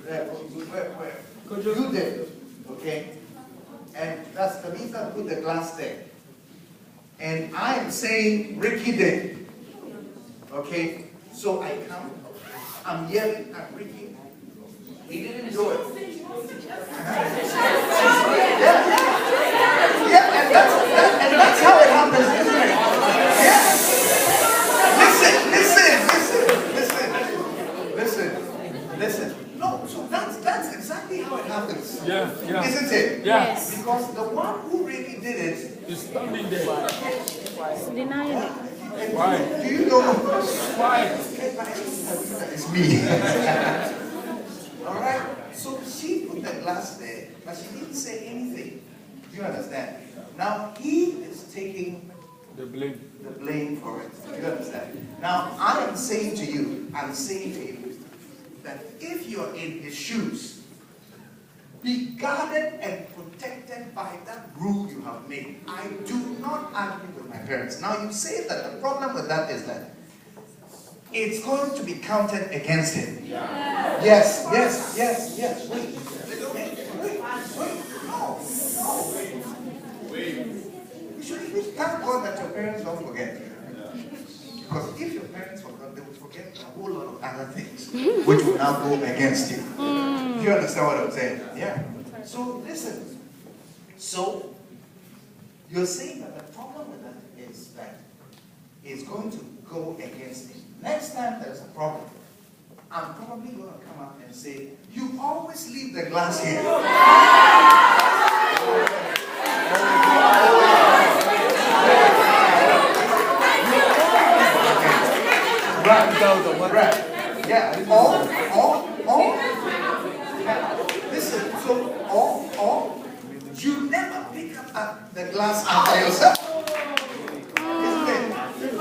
You did, okay? And that's Tabitha put the glass there. And I am saying Ricky did. Okay? So I come, I'm yelling at Ricky. He didn't do it. Yeah, and that's how it happens, isn't it? Yeah. Listen. No, so that's exactly how it happens. Yeah. Isn't it? Yes. Because the one who really did it is standing there. Denying it. Why? Do you know why? It's me. Alright? So she put the glass there, but she didn't say anything. Do you understand? Now he is taking the blame for it. Do you understand? Now I am saying to you, that if you're in his shoes, be guarded and protected by that rule you have made. I do not argue with my parents. Now you say that the problem with that is that it's going to be counted against him. Yeah. Yes. Wait. No. You should even thank God that your parents don't forget. Because if your parents forgot, they would forget a whole lot of other things, which will now go against you. Do you understand what I'm saying? Yeah. So listen. So you're saying that the problem with that is that it's going to go against him. Next time there's a problem, I'm probably going to come up and say, you always leave the glass here. Right. Yeah. Listen, so you never pick up the glass after yourself. Isn't it?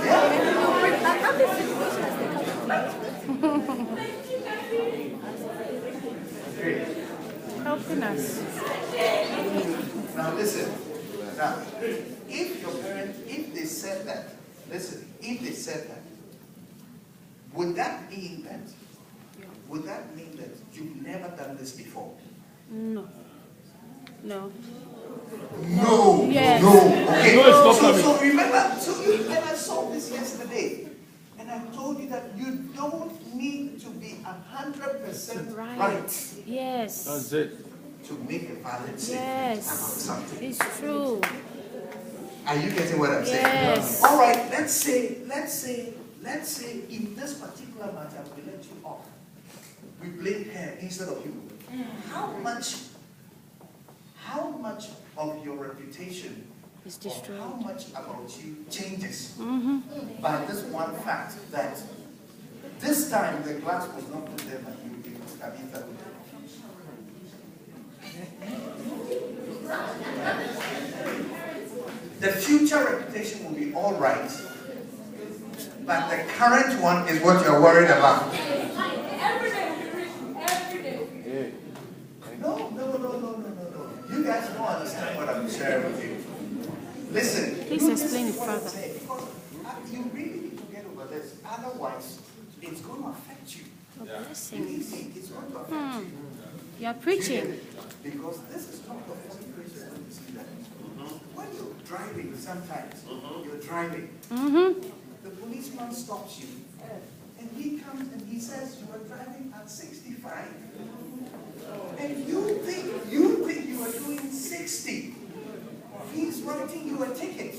Yeah. Helping us. Now listen. Now, if your parents, if they said that, would that mean that you've never done this before? No. Yes. No. Okay. So remember, and I saw this yesterday, and I told you that you don't need to be 100% right. Yes. That's it. To make a valid statement about something. It's true. Are you getting what I'm saying? Yes. All right. Let's say in this particular matter we let you off. We blame her instead of you. How much of your reputation is destroyed? How much about you changes by this one fact that this time the glass was not put there by you, it was Tabitha. The future reputation will be all right, but the current one is what you're worried about. Every day. No. You guys don't understand what I'm sharing with you. Listen. Please explain it further. Because you really need to get over this. Otherwise, it's going to affect you. It's going to affect you. You are preaching. Because this is not the first place when you see that. When you're driving, sometimes you're driving. The policeman stops you. And he comes and he says you are driving at 65. And you think you are doing 60. He's writing you a ticket.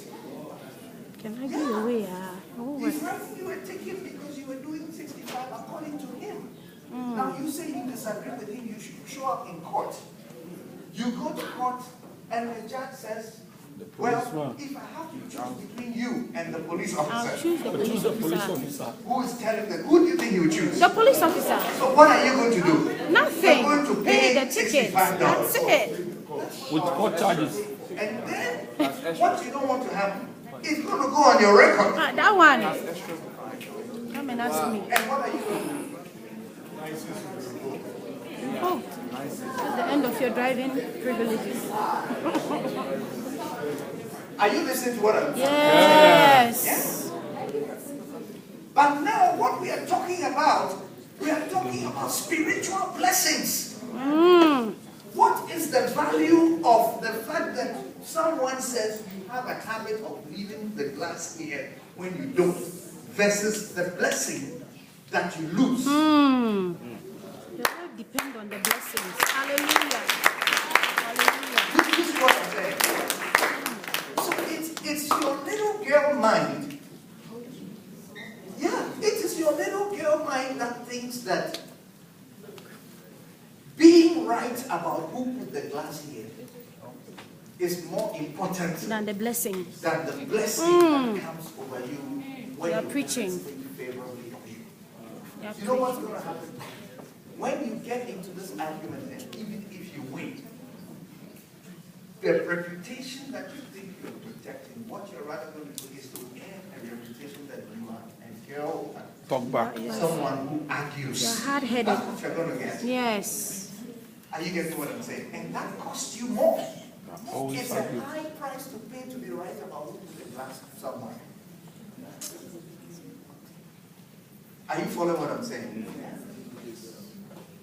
Can I go away? He's writing you a ticket because you were doing 65 according to him. Now you say you disagree with him, you should show up in court. You go to court and the judge says, well, if I have to choose between you and the police officer, I'll choose the police officer. Who is telling them? Who do you think you would choose? The police officer. So what are you going to do? Nothing. You're going to pay the ticket. $65. That's it. With court charges. And then, what you don't want to happen is going to go on your record. That one. Come and ask me. And what are you going to do? Oh, at the end of your driving privileges. Are you listening to what I'm saying? Yes. But now what we are talking about We are talking about spiritual blessings. Mm. What is the value of the fact that someone says you have a habit of leaving the glass here when you don't, versus the blessing that you lose? Mm. Your life depends on the blessings. Hallelujah. Hallelujah. This is what I'm saying. So it's your little girl mind. Yeah, it is your little girl mind that thinks that being right about who put the glass here is more important Than the blessing. than the blessing that comes over you when You are your preaching. parents think favorably of you. You are You know what's preaching. going to happen? When you get into this argument, and even if you win, the reputation that you think you're protecting, what you're rather going to do is to earn a reputation that you are a girl, Talk back. someone who argues. You're hard-headed. That's what you're going to get. Yes. Are you getting what I'm saying? And that costs you more. Always It's argue. a high price to pay to be right about who put the glass somewhere. Are you following what I'm saying?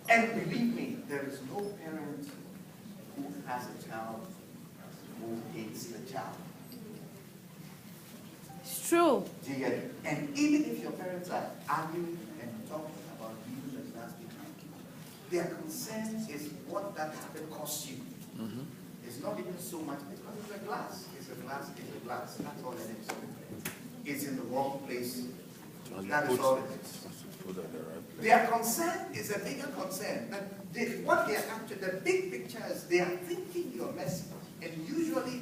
And believe me, there is no parent who has a child who hates the child. It's true. Do you get it? And even if your parents are arguing and talking about leaving the glass behind, their concern is what that habit costs you. It's not even so much because it's a glass. It's a glass, it's a glass. That's all it is. It's in the wrong place. That is all it is. Their concern is a bigger concern. That what they are after, the big picture is they are thinking you're messy. And usually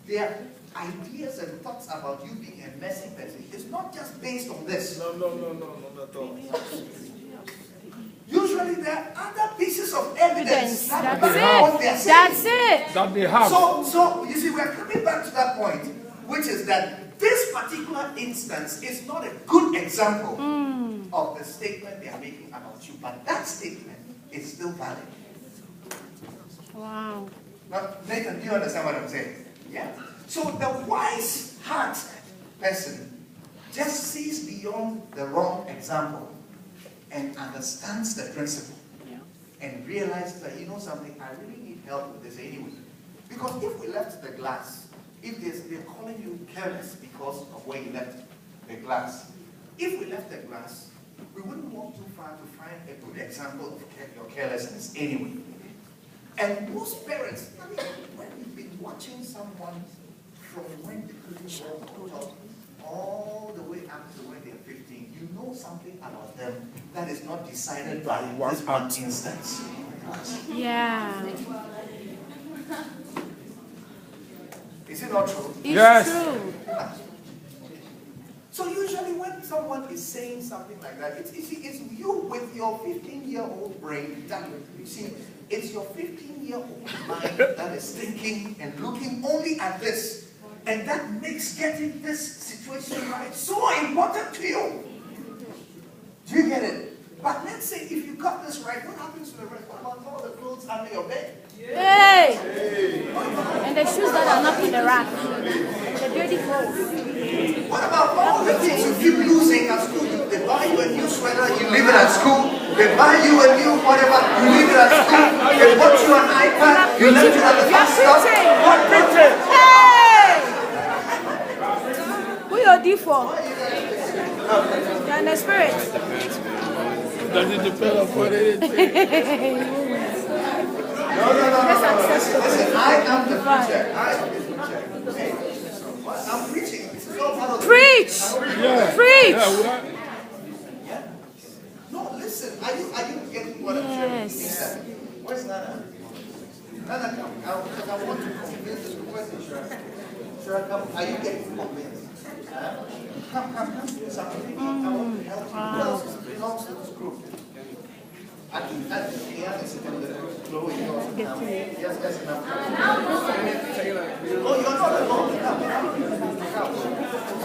their ideas and thoughts about you being a messy person is not just based on this. No, not at all. Usually there are other pieces of evidence that That's back what they are it. saying. That's it. That they have. So you see, we're coming back to that point, which is that this particular instance is not a good example of the statement they are making about you, but that statement is still valid. Wow. Now, Nathan, do you understand what I'm saying? Yeah. So the wise heart person just sees beyond the wrong example and understands the principle and realizes that, you know something, I really need help with this anyway. Because if we left the glass, if they're calling you careless because of where you left the glass, if we left the glass, we wouldn't walk too far to find a good example of your carelessness anyway. And most parents, I mean, when you've been watching someone from when they couldn't walk all the way up to when they're 15, you know something about them that is not decided by this one instance. Yeah. Is it not true? It's Yes. true. So usually when someone is saying something like that, it's you with your 15-year-old brain that, you see, it's your 15-year-old mind that is thinking and looking only at this. And that makes getting this situation right so important to you. Do you get it? But let's say if you got this right, what happens to the rest? What about all the clothes under your bed? Hey! And the shoes that are not in the rack. The dirty clothes. What about all the things you keep losing at school? They buy you a new sweater, you leave it at school. They buy you a new whatever, you leave it at school. They bought you an iPad, you left it at the bus stop. What preaching? Hey! Who you D for? You're in the spirit. Does it depend on what it is? No. Listen, I am the preacher. I am the preacher. Okay? I'm preaching. This is all part of the Preach! Yeah. Preach! Yeah, well, No, listen. Are you getting what I'm sharing? Yes. Where's Nana? Nana, come. Because I want to convince this question. Sure, come. Are you getting convinced? Come. Something. I want to help you. Who else belongs to this group? I think Ian is in the Chloe. Yes, enough. Oh, you're not alone.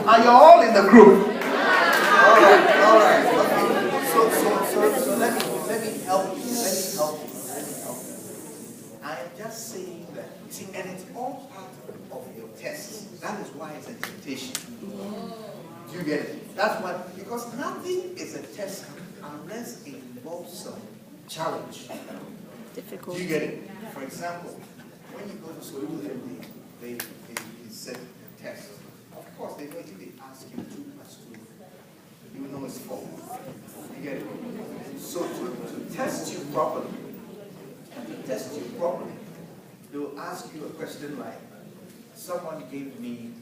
Are you all in the group? All right. Okay. So let me help you. I am just saying that, see, and it's all part of your test. That is why it's a temptation. Do Do you get it? That's what, because nothing is a test unless it involves some challenge. Difficult. Do you get it? For example, when you go to school and they set a test, of course they know if they ask you 2 plus 2, you know it's 4. You get it? So to test you properly, they will ask you a question like, someone gave me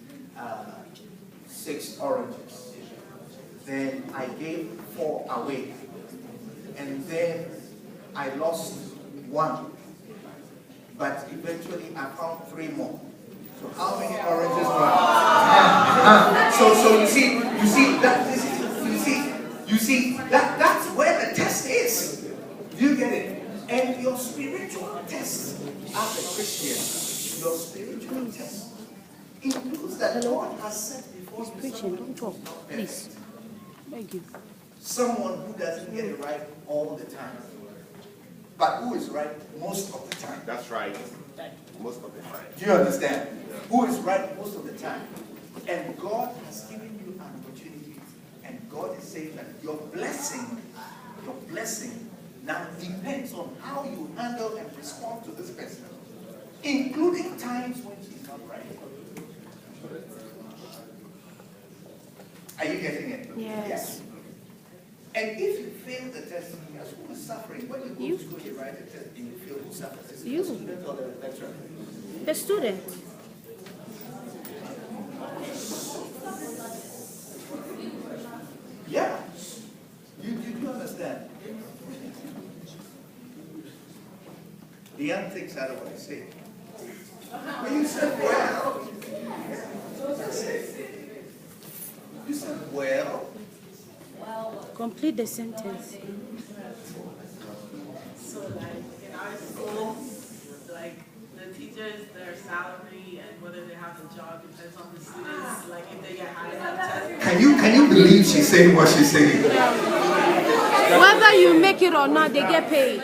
6 oranges. Then I gave 4 away. And then I lost 1. But eventually I found 3 more. So how many oranges were? So you see that's where the test is. Do you get it? And your spiritual test as a Christian, your spiritual test includes that God has set before you Preaching, don't talk, please. Thank you. someone who doesn't get it right all the time, but who is right most of the time. That's right. Most of the time. Do you understand? Who is right most of the time. And God has given you an opportunity. And God is saying that your blessing now depends on how you handle and respond to this person, including times when she's not right. Are you getting it? Yes. And if you fail the test, guess who is suffering? When you go to school, you write a test and you fail, who suffers? Is it You. the student or the lecturer? The student. Yeah. You do understand? The antics out of what I say. When you said well, you said well. Complete the sentence. So like in our school, like the teachers, their salary and whether they have a job depends on the students. Like if they get high enough test. Can you believe she's saying what she's saying? Whether you make it or not, they get paid.